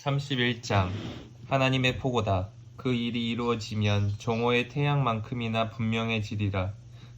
31장 하나님의 포고다. 그 일이 이루어지면 정오의 태양만큼이나 분명해지리라.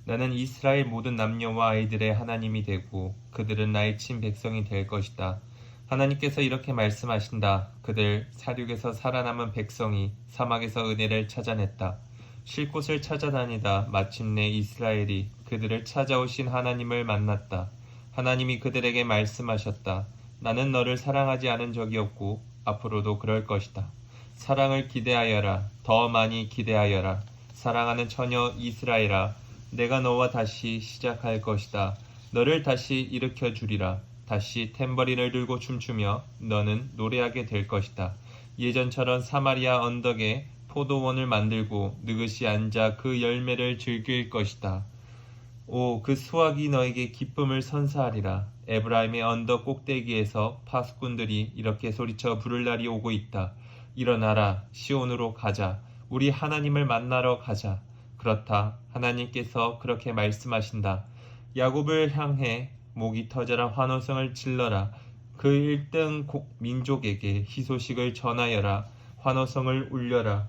나는 이스라엘 모든 남녀와 아이들의 하나님이 되고 그들은 나의 친 백성이 될 것이다. 하나님께서 이렇게 말씀하신다. 그들 사륙에서 살아남은 백성이 사막에서 은혜를 찾아냈다. 쉴 곳을 찾아다니다 마침내 이스라엘이 그들을 찾아오신 하나님을 만났다. 하나님이 그들에게 말씀하셨다. 나는 너를 사랑하지 않은 적이 없고 앞으로도 그럴 것이다. 사랑을 기대하여라. 더 많이 기대하여라. 사랑하는 처녀 이스라엘아, 내가 너와 다시 시작할 것이다. 너를 다시 일으켜 주리라. 다시 탬버린을 들고 춤추며 너는 노래하게 될 것이다. 예전처럼 사마리아 언덕에 포도원을 만들고 느긋이 앉아 그 열매를 즐길 것이다. 오, 그 수확이 너에게 기쁨을 선사하리라. 에브라임의 언덕 꼭대기에서 파수꾼들이 이렇게 소리쳐 부를 날이 오고 있다. 일어나라, 시온으로 가자. 우리 하나님을 만나러 가자. 그렇다. 하나님께서 그렇게 말씀하신다. 야곱을 향해 목이 터져라 환호성을 질러라. 그 1등 민족에게 희소식을 전하여라. 환호성을 울려라.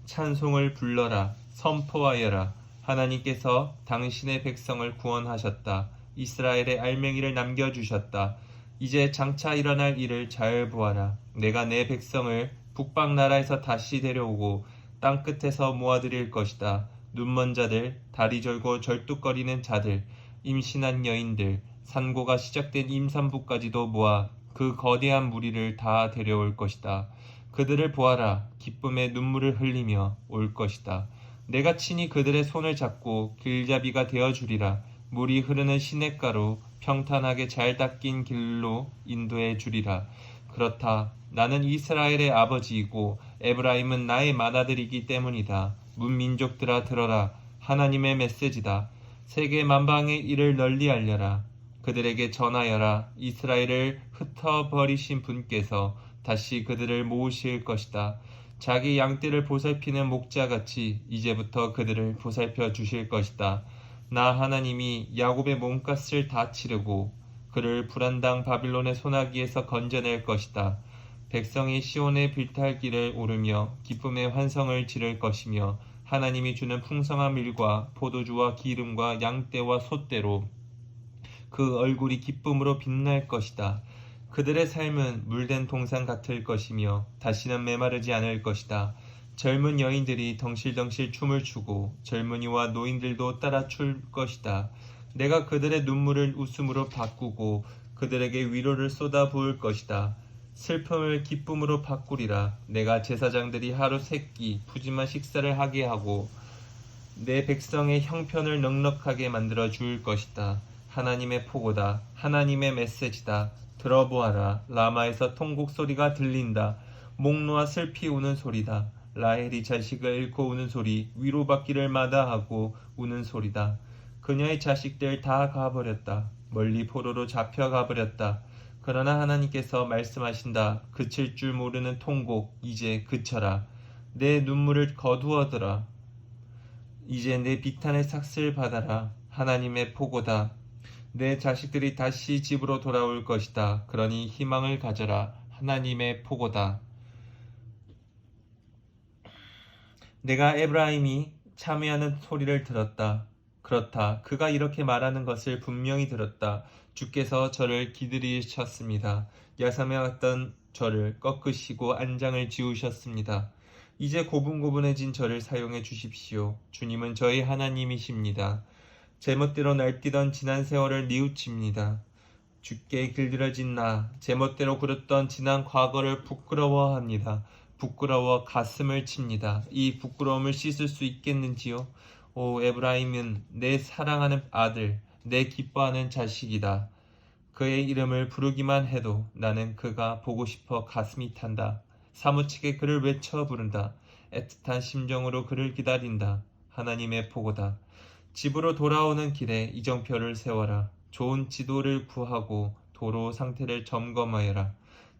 찬송을 불러라. 선포하여라. 하나님께서 당신의 백성을 구원하셨다. 이스라엘의 알맹이를 남겨주셨다. 이제 장차 일어날 일을 잘 보아라. 내가 내 백성을 북방 나라에서 다시 데려오고 땅끝에서 모아드릴 것이다. 눈먼 자들, 다리 절고 절뚝거리는 자들, 임신한 여인들, 산고가 시작된 임산부까지도 모아 그 거대한 무리를 다 데려올 것이다. 그들을 보아라. 기쁨의 눈물을 흘리며 올 것이다. 내가 친히 그들의 손을 잡고 길잡이가 되어주리라. 물이 흐르는 시냇가로 평탄하게 잘 닦인 길로 인도해 주리라. 그렇다. 나는 이스라엘의 아버지이고 에브라임은 나의 맏아들이기 때문이다. 문민족들아 들어라. 하나님의 메시지다. 세계 만방의 일을 널리 알려라. 그들에게 전하여라. 이스라엘을 흩어버리신 분께서 다시 그들을 모으실 것이다. 자기 양떼를 보살피는 목자같이 이제부터 그들을 보살펴 주실 것이다. 나 하나님이 야곱의 몸값을 다 치르고 그를 불안당 바빌론의 소나기에서 건져낼 것이다. 백성이 시온의 빌탈길을 오르며 기쁨의 환성을 지를 것이며 하나님이 주는 풍성한 밀과 포도주와 기름과 양떼와 소떼로 그 얼굴이 기쁨으로 빛날 것이다. 그들의 삶은 물된 동산 같을 것이며 다시는 메마르지 않을 것이다. 젊은 여인들이 덩실덩실 춤을 추고 젊은이와 노인들도 따라 출 것이다. 내가 그들의 눈물을 웃음으로 바꾸고 그들에게 위로를 쏟아 부을 것이다. 슬픔을 기쁨으로 바꾸리라. 내가 제사장들이 하루 세 끼 푸짐한 식사를 하게 하고 내 백성의 형편을 넉넉하게 만들어 줄 것이다. 하나님의 포고다. 하나님의 메시지다. 들어보아라. 라마에서 통곡 소리가 들린다. 목 놓아 슬피 우는 소리다. 라헬이 자식을 잃고 우는 소리, 위로받기를 마다하고 우는 소리다. 그녀의 자식들 다 가버렸다. 멀리 포로로 잡혀가 버렸다. 그러나 하나님께서 말씀하신다. 그칠 줄 모르는 통곡, 이제 그쳐라. 내 눈물을 거두어들어. 이제 내 비탄의 삭슬 받아라. 하나님의 포고다. 내 자식들이 다시 집으로 돌아올 것이다. 그러니 희망을 가져라. 하나님의 포고다. 내가 에브라임이 참회하는 소리를 들었다. 그렇다. 그가 이렇게 말하는 것을 분명히 들었다. 주께서 저를 기다리셨습니다. 야삼에 왔던 저를 꺾으시고 안장을 지우셨습니다. 이제 고분고분해진 저를 사용해 주십시오. 주님은 저희 하나님이십니다. 제멋대로 날뛰던 지난 세월을 뉘우칩니다. 주께 길들여진 나, 제멋대로 굴었던 지난 과거를 부끄러워합니다. 부끄러워 가슴을 칩니다. 이 부끄러움을 씻을 수 있겠는지요? 오, 에브라임은 내 사랑하는 아들, 내 기뻐하는 자식이다. 그의 이름을 부르기만 해도 나는 그가 보고 싶어 가슴이 탄다. 사무치게 그를 외쳐 부른다. 애틋한 심정으로 그를 기다린다. 하나님의 포고다. 집으로 돌아오는 길에 이정표를 세워라. 좋은 지도를 구하고 도로 상태를 점검하여라.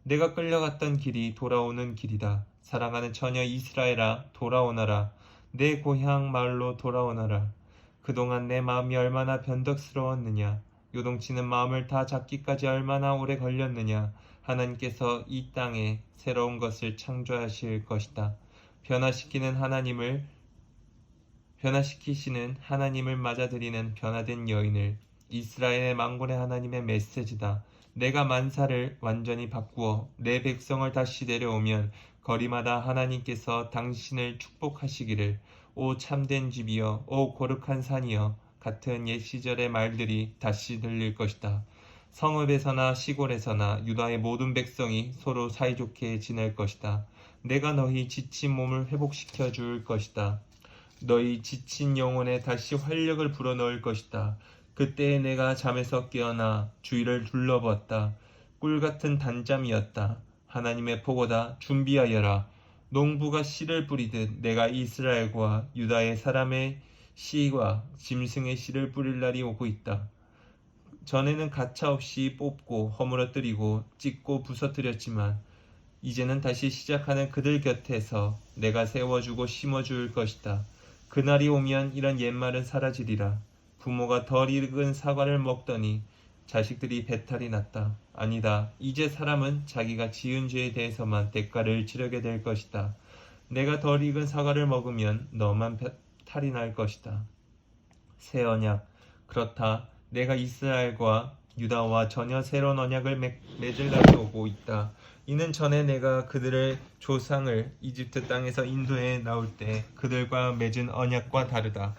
내가 끌려갔던 길이 돌아오는 길이다. 사랑하는 처녀 이스라엘아, 돌아오너라. 내 고향 마을로 돌아오너라. 그동안 내 마음이 얼마나 변덕스러웠느냐. 요동치는 마음을 다 잡기까지 얼마나 오래 걸렸느냐. 하나님께서 이 땅에 새로운 것을 창조하실 것이다. 변화시키시는 하나님을 맞아들이는 변화된 여인을 이스라엘의 만군의 하나님의 메시지다. 내가 만사를 완전히 바꾸어 내 백성을 다시 데려오면 거리마다 하나님께서 당신을 축복하시기를 오 참된 집이여 오 거룩한 산이여 같은 옛 시절의 말들이 다시 들릴 것이다. 성읍에서나 시골에서나 유다의 모든 백성이 서로 사이좋게 지낼 것이다. 내가 너희 지친 몸을 회복시켜 줄 것이다. 너희 지친 영혼에 다시 활력을 불어넣을 것이다. 그때에 내가 잠에서 깨어나 주위를 둘러보았다. 꿀같은 단잠이었다. 하나님의 보고다. 준비하여라. 농부가 씨를 뿌리듯 내가 이스라엘과 유다의 사람의 씨와 짐승의 씨를 뿌릴 날이 오고 있다. 전에는 가차없이 뽑고 허물어뜨리고 찢고 부서뜨렸지만 이제는 다시 시작하는 그들 곁에서 내가 세워주고 심어줄 것이다. 그날이 오면 이런 옛말은 사라지리라. 부모가 덜 익은 사과를 먹더니 자식들이 배탈이 났다. 아니다. 이제 사람은 자기가 지은 죄에 대해서만 대가를 치르게 될 것이다. 내가 덜 익은 사과를 먹으면 너만 탈이 날 것이다. 새 언약. 그렇다. 내가 이스라엘과 유다와 전혀 새로운 언약을 맺을 날이 오고 있다. 이는 전에 내가 그들의 조상을 이집트 땅에서 인도해 나올 때 그들과 맺은 언약과 다르다.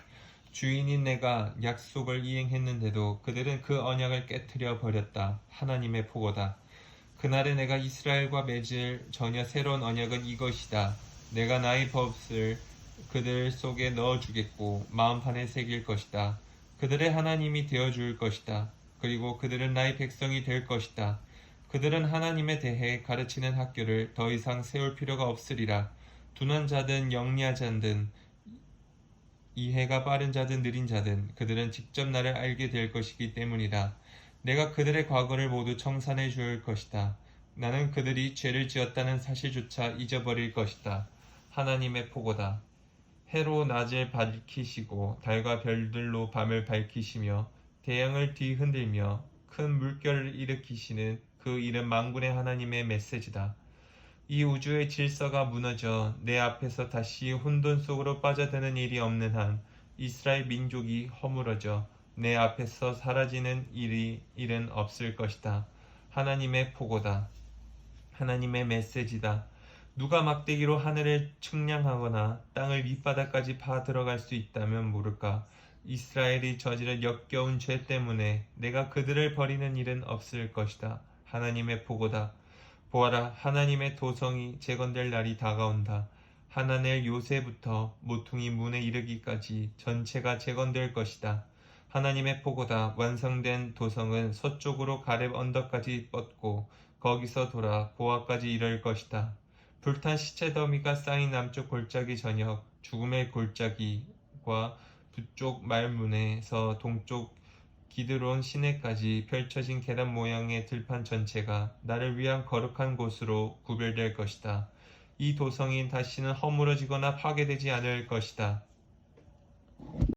주인인 내가 약속을 이행했는데도 그들은 그 언약을 깨트려 버렸다. 하나님의 보고다. 그날에 내가 이스라엘과 맺을 전혀 새로운 언약은 이것이다. 내가 나의 법을 그들 속에 넣어주겠고 마음판에 새길 것이다. 그들의 하나님이 되어줄 것이다. 그리고 그들은 나의 백성이 될 것이다. 그들은 하나님에 대해 가르치는 학교를 더 이상 세울 필요가 없으리라. 둔한 자든 영리하자든 이해가 빠른 자든 느린 자든 그들은 직접 나를 알게 될 것이기 때문이다. 내가 그들의 과거를 모두 청산해 줄 것이다. 나는 그들이 죄를 지었다는 사실조차 잊어버릴 것이다. 하나님의 보고다. 해로 낮을 밝히시고 달과 별들로 밤을 밝히시며 대양을 뒤흔들며 큰 물결을 일으키시는 그 이름 만군의 하나님의 메시지다. 이 우주의 질서가 무너져 내 앞에서 다시 혼돈 속으로 빠져드는 일이 없는 한 이스라엘 민족이 허물어져 내 앞에서 사라지는 일은 없을 것이다. 하나님의 보고다. 하나님의 메시지다. 누가 막대기로 하늘을 측량하거나 땅을 밑바닥까지 파 들어갈 수 있다면 모를까. 이스라엘이 저지른 역겨운 죄 때문에 내가 그들을 버리는 일은 없을 것이다. 하나님의 보고다. 보아라, 하나님의 도성이 재건될 날이 다가온다. 하나넬 요새부터 모퉁이 문에 이르기까지 전체가 재건될 것이다. 하나님의 보고다. 완성된 도성은 서쪽으로 가렙 언덕까지 뻗고 거기서 돌아 고아까지 이를 것이다. 불탄 시체 더미가 쌓인 남쪽 골짜기 저녁, 죽음의 골짜기과 북쪽 말문에서 동쪽 기드론 시내까지 펼쳐진 계단 모양의 들판 전체가 나를 위한 거룩한 곳으로 구별될 것이다. 이 도성이 다시는 허물어지거나 파괴되지 않을 것이다.